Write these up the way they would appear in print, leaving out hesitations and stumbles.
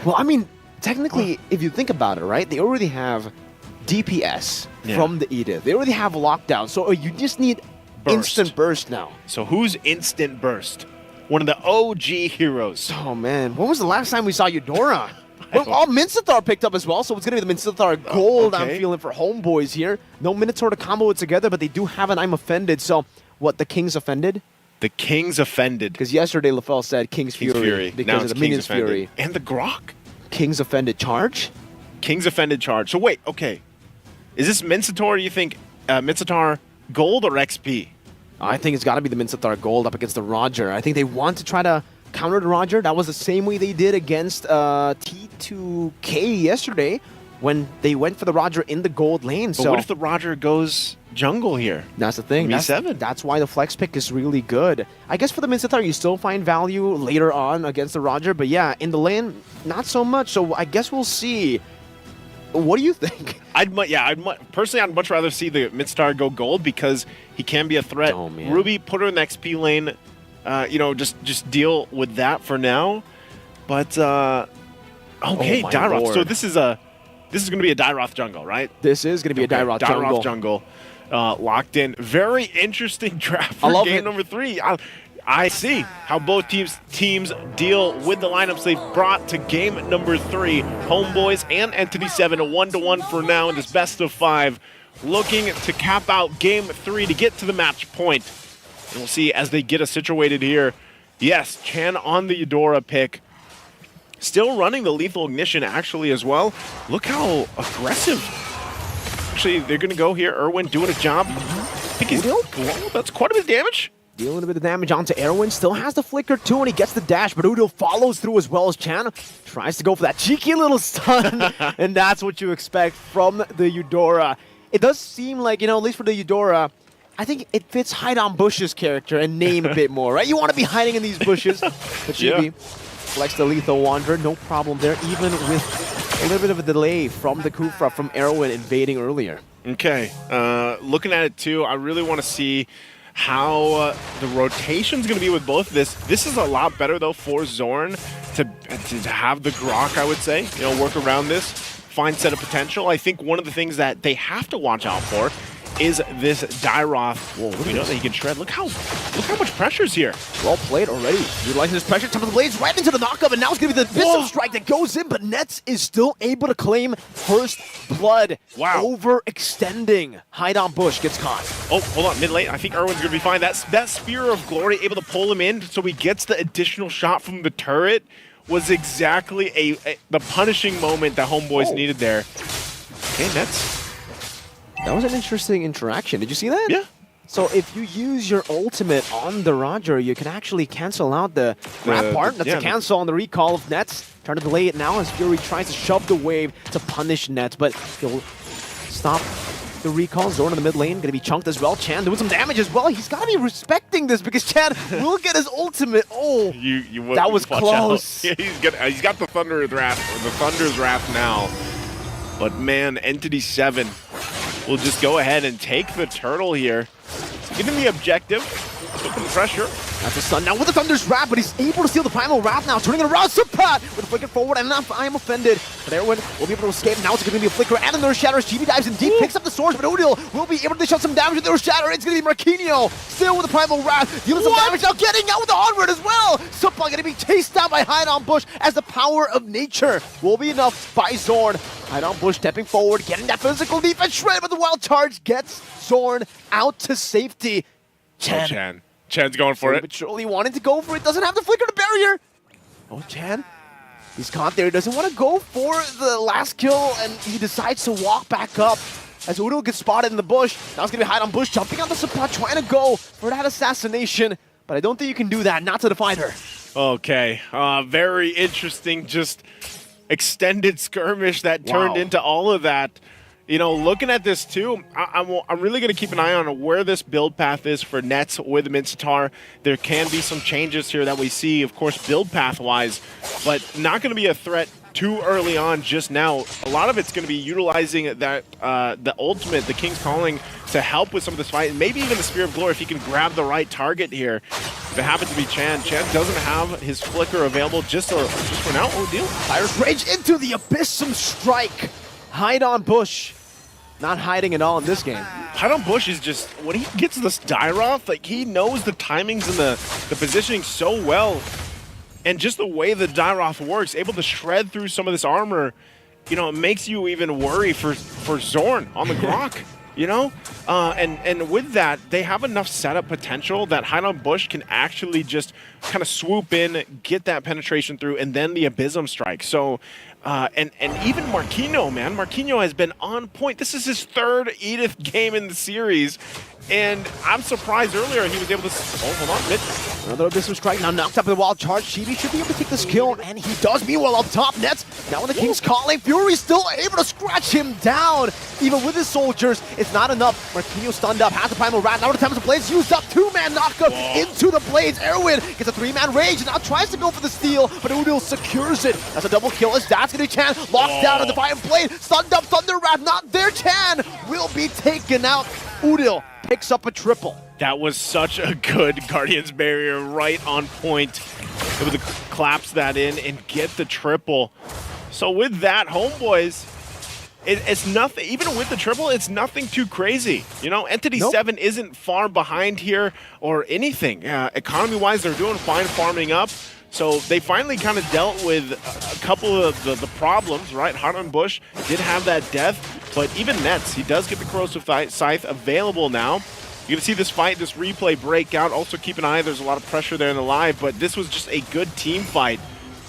Well, I mean, technically, if you think about it, right, they already have DPS from the Edith. They already have lockdown, so you just need instant burst now. So who's instant burst? One of the OG heroes. Oh, man. When was the last time we saw Eudora? Well, all Mincetar picked up as well, so it's going to be the Mincetar Gold I'm feeling for HomeBois here. No Minotaur to combo it together, but they do have an I'm Offended. So, what, the King's Offended? The King's Offended. Because yesterday, LaFell said King's Fury. Because now of the Minion's Fury. And the Grok. King's Offended Charge? King's Offended Charge. So wait, okay. Is this Mincetar, you think, Mincetar Gold or XP? I think it's got to be the Mincetar Gold up against the Roger. I think they want to try to counter the Roger. That was the same way they did against T2K yesterday when they went for the Roger in the gold lane. But what if the Roger goes jungle here? That's the thing. That's why the flex pick is really good. I guess for the Mincetar, you still find value later on against the Roger. But yeah, in the lane, not so much. So I guess we'll see. What do you think? Personally, I'd much rather see the Mincetar go gold because he can be a threat. Oh, man. Ruby, put her in the XP lane. Just deal with that for now. But okay, Dairoth. Lord. So this is going to be a Dairoth jungle, right? This is going to be a Dairoth jungle. Dairoth jungle, locked in. Very interesting draft for game number 3. I see how both teams deal with the lineups they've brought to game number 3. HomeBois and Entity7, a 1-to-1 for now in this best of 5. Looking to cap out game 3 to get to the match point. And we'll see as they get us situated here. Yes, Chan on the Eudora pick. Still running the Lethal Ignition actually as well. Look how aggressive. Actually, they're going to go here. Erwin doing a job. I think he's that's quite a bit of damage. Dealing a bit of damage onto Erwin. Still has the flicker too, and he gets the dash, but Udo follows through as well as Chan. Tries to go for that cheeky little stun, and that's what you expect from the Eudora. It does seem like, at least for the Eudora, I think it fits Hide on Bush's character and name a bit more, right? You want to be hiding in these bushes. But Chibi flex the Lethal Wanderer, no problem there, even with a little bit of a delay from the Kufra from Erwin invading earlier. Okay, looking at it too, I really want to see how the rotation's going to be with both this. This is a lot better, though, for Zorn to have the Grok, I would say. Work around this, find set of potential. I think one of the things that they have to watch out for is this Dairoth. Whoa, we know that he can shred. Look how much pressure's here. Well played already. Utilizing this pressure, top of the blades, right into the knockup, and now it's going to be the Visceral Strike that goes in, but Nets is still able to claim first blood. Wow. Overextending. Hide on Bush gets caught. Oh, hold on, mid lane. I think Erwin's going to be fine. That Spear of Glory able to pull him in, so he gets the additional shot from the turret. Was exactly the punishing moment that HomeBois needed there. Okay, Nets. That was an interesting interaction. Did you see that? Yeah. So if you use your ultimate on the Roger, you can actually cancel out the grab part. That's a cancel on the recall of Nets. Trying to delay it now as Fury tries to shove the wave to punish Nets, but he'll stop the recall. Zorn in the mid lane, going to be chunked as well. Chan doing some damage as well. He's got to be respecting this because Chan will get his ultimate. Oh, that was close. Yeah, he's got the Thunder's Wrath now. But man, Entity7 will just go ahead and take the turtle here. Give him the objective. Put the pressure. That's a stun now with the Thunder's Wrath, but he's able to steal the Primal Wrath now, turning it around. Supat with a flicker forward, and I am offended. But Erwin will be able to escape. Now it's going to be a flicker and another Shatter. GB dives in deep, picks up the swords, but Odil will be able to dish out some damage with their Shatter. It's going to be Marquinhos still with the Primal Wrath, dealing some damage now, getting out with the onward as well. Supat going to be chased down by Hide on Bush as the power of nature will be enough by Zorn. Hide on Bush stepping forward, getting that physical defense shred, but the wild charge gets Zorn out to safety. Chan's going for it. But surely wanting to go for it. Doesn't have the flicker to barrier. Oh, Chan. He's caught there. He doesn't want to go for the last kill, and he decides to walk back up as Udo gets spotted in the bush. Now it's going to be Hide on Bush, jumping on the spot, trying to go for that assassination. But I don't think you can do that, not to the fighter. Okay. Very interesting, just extended skirmish that turned into all of that. Looking at this too, I'm really going to keep an eye on where this build path is for Nets with Mincetar. There can be some changes here that we see, of course, build path-wise, but not going to be a threat too early on just now. A lot of it's going to be utilizing that the ultimate, the King's Calling, to help with some of this fight, and maybe even the Spear of Glory if you can grab the right target here. if it happened to be Chan, Chan doesn't have his flicker available just for now. Oh, deal. Iris Rage into the Abyssum Strike. Hide on Bush. Not hiding at all in this game. Hide on Bush is just, when he gets this Dyroth, like he knows the timings and the positioning so well. And just the way the Dyroth works, able to shred through some of this armor, you know, it makes you even worry for Zorn on the Grok. You know, and with that, they have enough setup potential that Hide on Bush can actually just kind of swoop in, get that penetration through, and then the Abyssum Strike. So, and even Marquinhos, man, Marquinhos has been on point. This is his third Edith game in the series, and I'm surprised earlier he was able to. Oh, hold on, mid. Another Abyssum Strike now knocked up in the wild charge. Chibi should be able to take this kill, and he does. Meanwhile, up top, Nets. Now when the King's calling, Fury still able to scratch him down. Even with his soldiers, it's not enough. Marquinhos stunned up, has the Primal Rat. Now the time of the Blades used up. 2-man knockup into the Blades. Erwin gets a 3-man rage, and now tries to go for the steal, but Udil secures it. That's a double kill. That's going to be Chan. Locked down on the Defiant Blade. Stunned up, Thunder Rat not there. Chan will be taken out. Udil picks up a triple. That was such a good Guardian's Barrier, right on point. Able to collapse that in and get the triple. So with that, HomeBois, it's nothing, even with the triple, it's nothing too crazy. You know, Entity7 isn't far behind here or anything. Economy-wise, they're doing fine farming up. So they finally kind of dealt with a couple of the problems, right? Hard on Bush did have that death, but even Nets, he does get the Corrosive Scythe available now. You're going to see this fight, this replay break out. Also keep an eye, there's a lot of pressure there in the live, but this was just a good team fight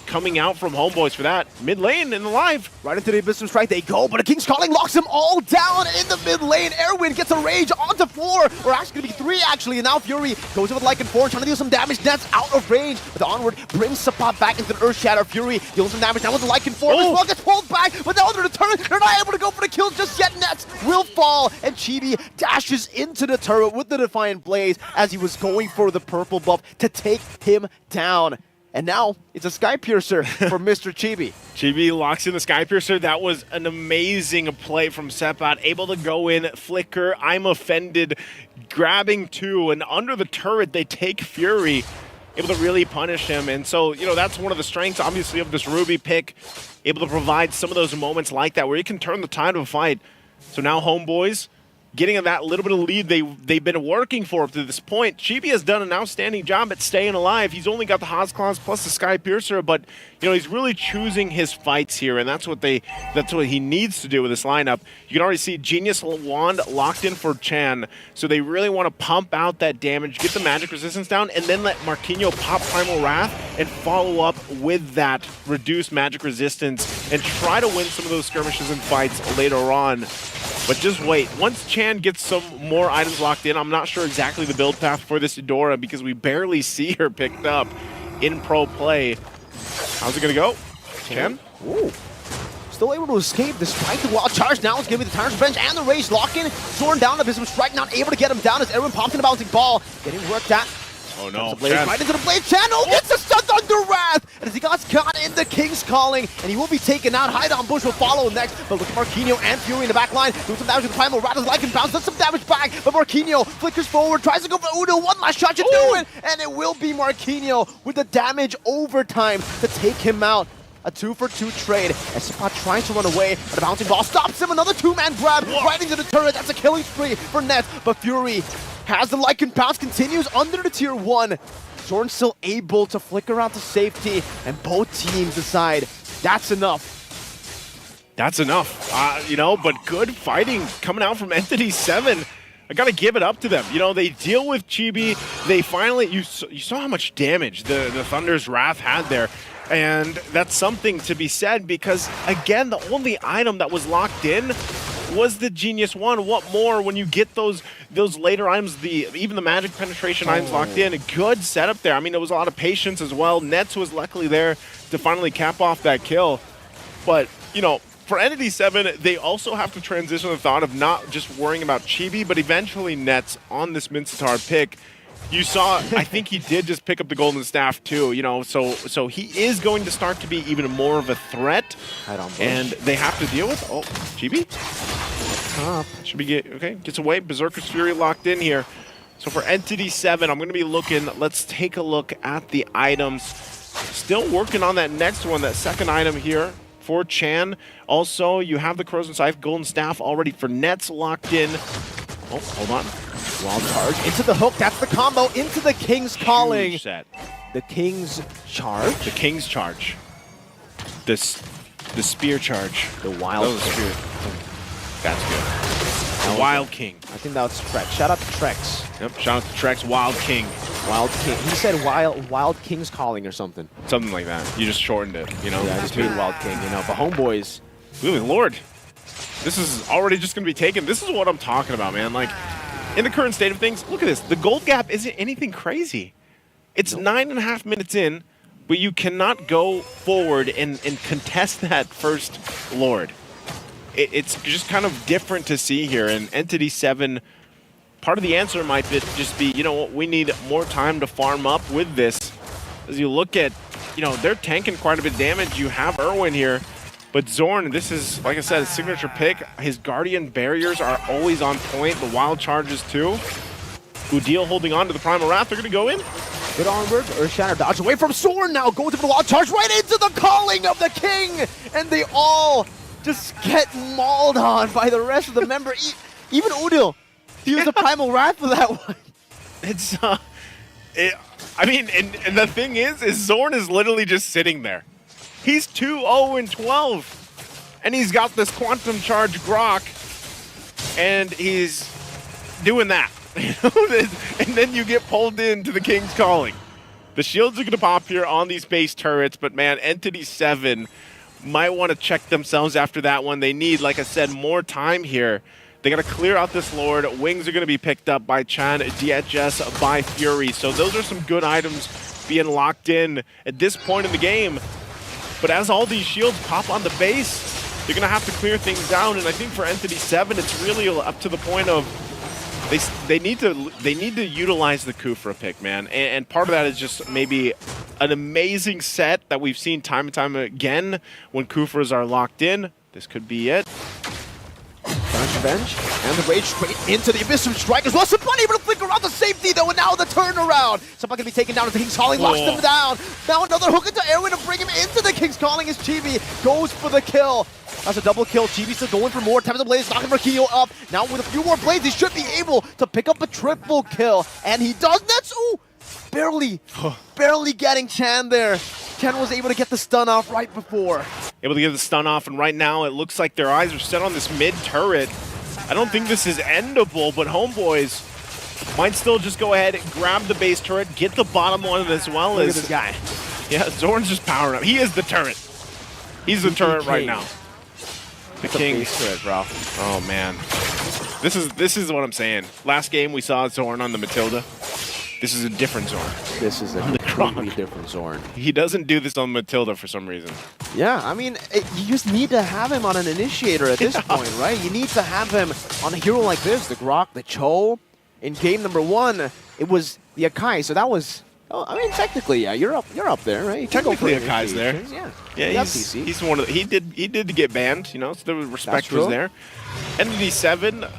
coming out from HomeBois for that. Mid lane in the live. Right into the Abyssum Strike they go, but a King's Calling locks them all down in the mid lane. Erwin gets a rage onto 4, or actually going to be 3 actually, and now Fury goes in with Lycan 4, trying to deal some damage. Nets out of range, but the onward brings Sapat back into the Earth Shatter. Fury deals some damage now with the Lycan 4. This one gets pulled back, but now they're in the turret. They're not able to go for the kill just yet. Nets will fall, and Chibi dashes into the turret with the Defiant Blaze as he was going for the purple buff to take him down. And now it's a Sky Piercer for Mr. Chibi. Chibi locks in the Sky Piercer. That was an amazing play from Sepat. Able to go in, flicker, I'm offended, grabbing 2, and under the turret they take Fury, able to really punish him. And so, you know, that's one of the strengths, obviously, of this Ruby pick, able to provide some of those moments like that where you can turn the tide of a fight. So now HomeBois, getting that little bit of lead they've been working for up to this point. Chibi has done an outstanding job at staying alive. He's only got the Haas Claws plus the Sky Piercer, but you know he's really choosing his fights here, and that's what he needs to do with this lineup. You can already see Genius Wand locked in for Chan, so they really want to pump out that damage, get the magic resistance down, and then let Marquinhos pop Primal Wrath and follow up with that reduced magic resistance and try to win some of those skirmishes and fights later on. But just wait. Once Chan gets some more items locked in, I'm not sure exactly the build path for this Eudora because we barely see her picked up in pro play. How's it going to go? Chan? Ooh. Still able to escape despite the wild charge. Now it's going to be the Tyrant's Revenge and the Rage lock-in. Zorn down, Abyssum Strike, not able to get him down as Erwin pops in a bouncing ball. Getting worked at. Oh no, right into the Blade. Chan gets the stun Thunder Wrath! And as he got caught in the King's Calling, and he will be taken out. Hide on Bush will follow next, but look at Marquinhos and Fury in the back line. Doing some damage with the Primal Rat as Lycan bounce, does some damage back, but Marquinhos flickers forward, tries to go for Udo. One last shot to do it, and it will be Marquinhos with the damage overtime to take him out. A 2-for-2 trade as Spot tries to run away, but a bouncing ball stops him. Another 2-man grab right into the turret. That's a killing spree for Nets, but Fury has the Lycan bounce, continues under the tier 1. Zorn's still able to flicker out to safety, and both teams decide that's enough. That's enough, you know, but good fighting coming out from Entity7. I gotta give it up to them. You know, they deal with Chibi. They finally, you saw how much damage the Thunder's Wrath had there. And that's something to be said because, again, the only item that was locked in was the Genius Wand. What more when you get those later items, even the magic penetration items locked in? A good setup there. I mean, there was a lot of patience as well. Nets was luckily there to finally cap off that kill. But, you know, for Entity7, they also have to transition the thought of not just worrying about Chibi, but eventually Nets on this Mincetar pick. You saw, I think he did just pick up the Golden Staff too, you know, so he is going to start to be even more of a threat. And they have to deal with, Chibi? Should be okay, gets away, Berserker's Fury locked in here. So for Entity7, I'm going to be looking, let's take a look at the items. Still working on that next one, that second item here for Chan. Also, you have the Corrosion Scythe, Golden Staff already for Nets locked in. Oh, hold on. Wild charge into the hook. That's the combo into the King's Calling. Huge set. The King's Charge? The King's Charge. The Spear Charge. The Wild Spear. That's good. The Wild King. I think that was Trex. Shout out to Trex. Yep, shout out to Trex, Wild King. Wild King. He said Wild King's Calling or something. Something like that. You just shortened it, you know? Yeah, I just made Wild King, you know. But HomeBois. Good Lord. This is already just going to be taken. This is what I'm talking about, man. Like, in the current state of things, look at this. The gold gap isn't anything crazy. It's 9.5 minutes in, but you cannot go forward and contest that first Lord. It's just kind of different to see here. And Entity7, part of the answer might just be, you know what, we need more time to farm up with this. As you look at, you know, they're tanking quite a bit of damage. You have Irwin here, but Zorn, this is, like I said, a signature pick. His Guardian barriers are always on point. The wild charges too. Udil holding on to the Primal Wrath. They're going to go in. Good onward, Earth Shatter dodge away from Zorn now. Goes to the wild charge right into the Calling of the King. And they all just get mauled on by the rest of the member. Even Udil, he used the Primal Wrath for that one. It's, I mean, and the thing is Zorn is literally just sitting there. He's 2-0-12, and he's got this Quantum Charge Grok, and he's doing that. And then you get pulled into the King's Calling. The shields are going to pop here on these base turrets, but man, Entity7 might want to check themselves after that one. They need, like I said, more time here. They got to clear out this Lord. Wings are going to be picked up by Chan, DHS by Fury. So those are some good items being locked in at this point in the game. But as all these shields pop on the base, they're going to have to clear things down. And I think for Entity7, it's really up to the point of they need to utilize the Kufra pick, man. And part of that is just maybe an amazing set that we've seen time and time again when Kufras are locked in. This could be it. Revenge, and the Rage straight into the Abyss of Strikers. Well, Sabani able to flicker out the safety though, and now the turnaround. Sabani gonna be taken down as the King's Calling, locks them down. Now another hook into Erwin to bring him into the King's Calling as Chibi goes for the kill. That's a double kill. Chibi still going for more. Times of Blaze knocking Marquinhos up. Now with a few more blades, he should be able to pick up a triple kill. And he does. That's barely getting Chan there. Chan was able to get the stun off right before. Able to get the stun off, and right now it looks like their eyes are set on this mid turret. I don't think this is endable, but HomeBois might still just go ahead and grab the base turret, get the bottom one as well. Look at this guy. Yeah, Zorn's just powering up. He is the turret. He's the turret right now. The King. Base turret, bro. Oh man, this is what I'm saying. Last game we saw Zorn on the Matilda. This is a different Zorn. This is a completely different Zorn. He doesn't do this on Matilda for some reason. Yeah, I mean, you just need to have him on an initiator at this point, right? You need to have him on a hero like this, the Grok, the Cho. In game number 1, it was the Akai, so that was... Oh, I mean, technically, yeah, you're up there, right? Technically, Akai's there. Yeah, he's one of the, he did get banned, you know, so the respect was there. Entity7,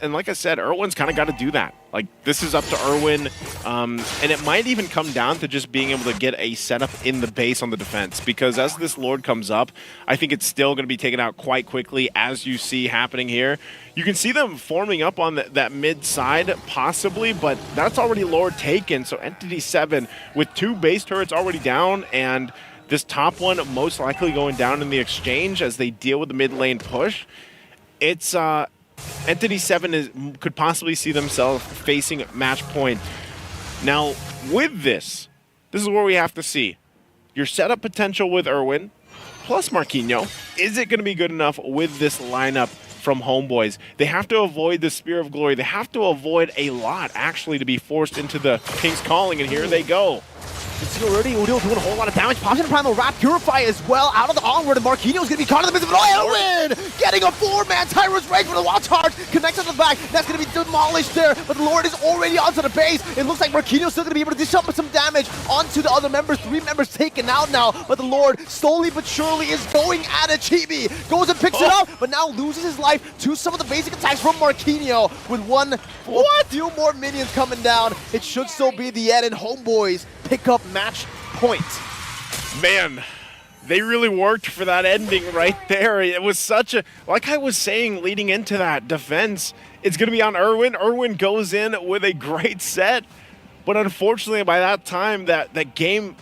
and like I said, Irwin's kind of got to do that. Like, this is up to Irwin, and it might even come down to just being able to get a setup in the base on the defense, because as this Lord comes up, I think it's still going to be taken out quite quickly, as you see happening here. You can see them forming up on that mid side, possibly, but that's already Lord taken, so Entity7 with 2 base turrets already down, and this top one most likely going down in the exchange as they deal with the mid lane push. It's... Entity7 could possibly see themselves facing match point. Now, with this is where we have to see your setup potential with Irwin, plus Marquinhos. Is it going to be good enough with this lineup from HomeBois? They have to avoid the Spear of Glory. They have to avoid a lot, actually, to be forced into the King's Calling, and here they go. You see already, Udil doing a whole lot of damage. Pops in a Primal Wrap, Purify as well, out of the onward, and Marquinhos gonna be caught in the midst of it. Oh, Elwin! Getting a 4-man Tyrus Rage with a wild charge, connects on the back, that's gonna be demolished there, but the Lord is already onto the base. It looks like Marquinhos still gonna be able to dish up some damage onto the other members. 3 members taken out now, but the Lord slowly but surely is going at it. Chibi goes and picks it up, but now loses his life to some of the basic attacks from Marquinhos with a few more minions coming down. It should still be the end, and HomeBois pick up match point. Man, they really worked for that ending right there. It was such a, like I was saying leading into that, defense, it's going to be on Irwin. Irwin goes in with a great set, but unfortunately by that time that game